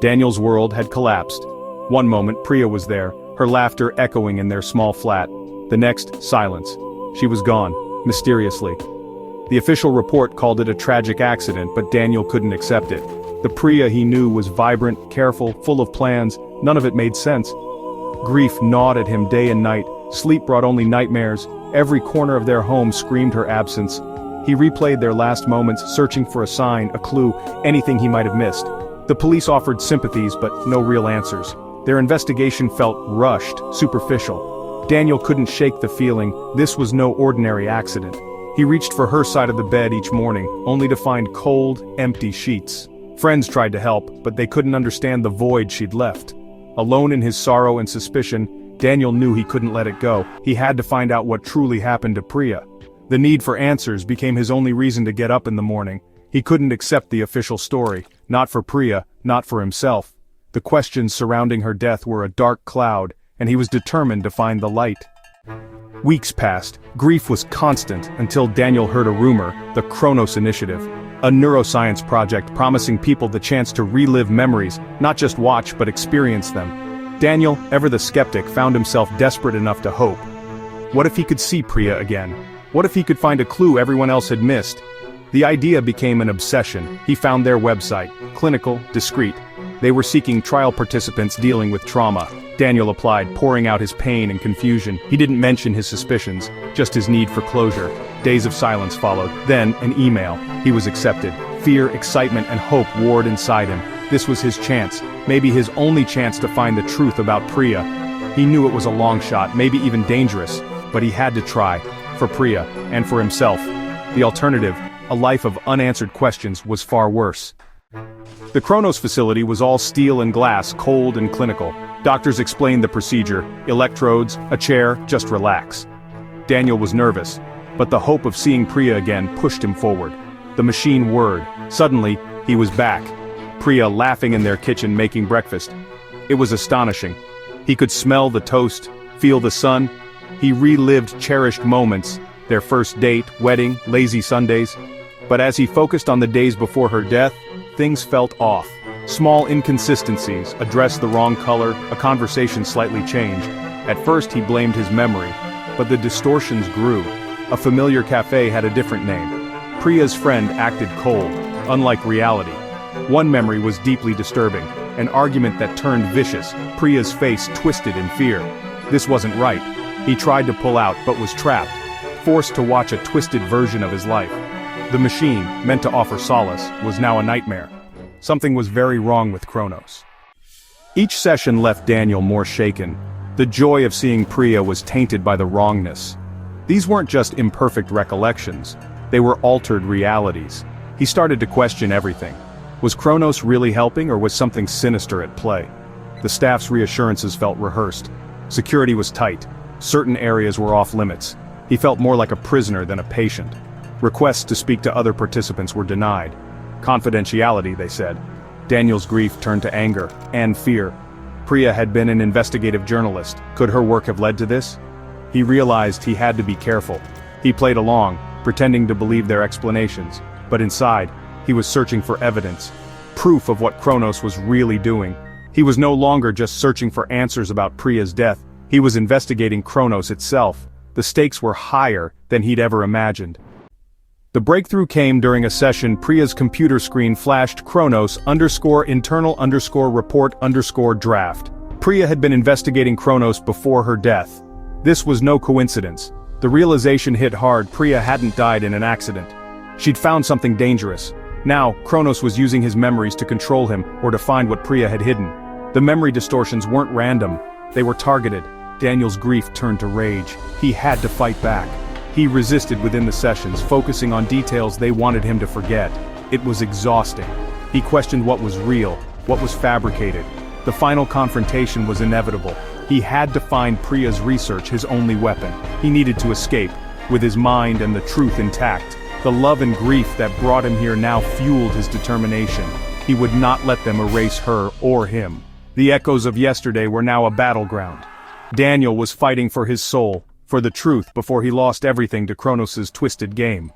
Daniel's world had collapsed. One moment, Priya was there, her laughter echoing in their small flat. The next, silence. She was gone, mysteriously. The official report called it a tragic accident, but Daniel couldn't accept it. The Priya he knew was vibrant, careful, full of plans. None of it made sense. Grief gnawed at him day and night. Sleep brought only nightmares. Every corner of their home screamed her absence. He replayed their last moments, searching for a sign, a clue, anything he might have missed. The police offered sympathies, but no real answers. Their investigation felt rushed, superficial. Daniel couldn't shake the feeling this was no ordinary accident. He reached for her side of the bed each morning, only to find cold, empty sheets. Friends tried to help, but they couldn't understand the void she'd left. Alone in his sorrow and suspicion, Daniel knew he couldn't let it go. He had to find out what truly happened to Priya. The need for answers became his only reason to get up in the morning. He couldn't accept the official story, not for Priya, not for himself. The questions surrounding her death were a dark cloud, and he was determined to find the light. Weeks passed. Grief was constant until Daniel heard a rumor, the Kronos Initiative, a neuroscience project promising people the chance to relive memories, not just watch but experience them. Daniel, ever the skeptic, found himself desperate enough to hope. What if he could see Priya again? What if he could find a clue everyone else had missed? The idea became an obsession. He found their website, clinical, discreet. They were seeking trial participants dealing with trauma. Daniel applied, pouring out his pain and confusion. He didn't mention his suspicions, just his need for closure. Days of silence followed. Then, an email. He was accepted. Fear, excitement, and hope warred inside him. This was his chance, maybe his only chance to find the truth about Priya. He knew it was a long shot, maybe even dangerous, but he had to try. For Priya, and for himself. The alternative, a life of unanswered questions, was far worse. The Kronos facility was all steel and glass, cold and clinical. Doctors explained the procedure, electrodes, a chair, just relax. Daniel was nervous, but the hope of seeing Priya again pushed him forward. The machine whirred. Suddenly, he was back. Priya laughing in their kitchen making breakfast. It was astonishing. He could smell the toast, feel the sun. He relived cherished moments, their first date, wedding, lazy Sundays. But as he focused on the days before her death, things felt off. Small inconsistencies, a dress the wrong color, a conversation slightly changed. At first he blamed his memory, but the distortions grew. A familiar cafe had a different name. Priya's friend acted cold, unlike reality. One memory was deeply disturbing, an argument that turned vicious, Priya's face twisted in fear. This wasn't right. He tried to pull out but was trapped, forced to watch a twisted version of his life. The machine, meant to offer solace, was now a nightmare. Something was very wrong with Kronos. Each session left Daniel more shaken. The joy of seeing Priya was tainted by the wrongness. These weren't just imperfect recollections, they were altered realities. He started to question everything. Was Kronos really helping, or was something sinister at play? The staff's reassurances felt rehearsed. Security was tight. Certain areas were off limits. He felt more like a prisoner than a patient. Requests to speak to other participants were denied. Confidentiality, they said. Daniel's grief turned to anger and fear. Priya had been an investigative journalist. Could her work have led to this? He realized he had to be careful. He played along, pretending to believe their explanations. But inside, he was searching for evidence. Proof of what Kronos was really doing. He was no longer just searching for answers about Priya's death. He was investigating Kronos itself. The stakes were higher than he'd ever imagined. The breakthrough came during a session. Priya's computer screen flashed Kronos_internal_report_draft. Priya had been investigating Kronos before her death. This was no coincidence. The realization hit hard. Priya hadn't died in an accident. She'd found something dangerous. Now, Kronos was using his memories to control him or to find what Priya had hidden. The memory distortions weren't random. They were targeted. Daniel's grief turned to rage. He had to fight back. He resisted within the sessions, focusing on details they wanted him to forget. It was exhausting. He questioned what was real, what was fabricated. The final confrontation was inevitable. He had to find Priya's research his only weapon. He needed to escape, with his mind and the truth intact. The love and grief that brought him here now fueled his determination. He would not let them erase her or him. The echoes of yesterday were now a battleground. Daniel was fighting for his soul, for the truth before he lost everything to Kronos' twisted game.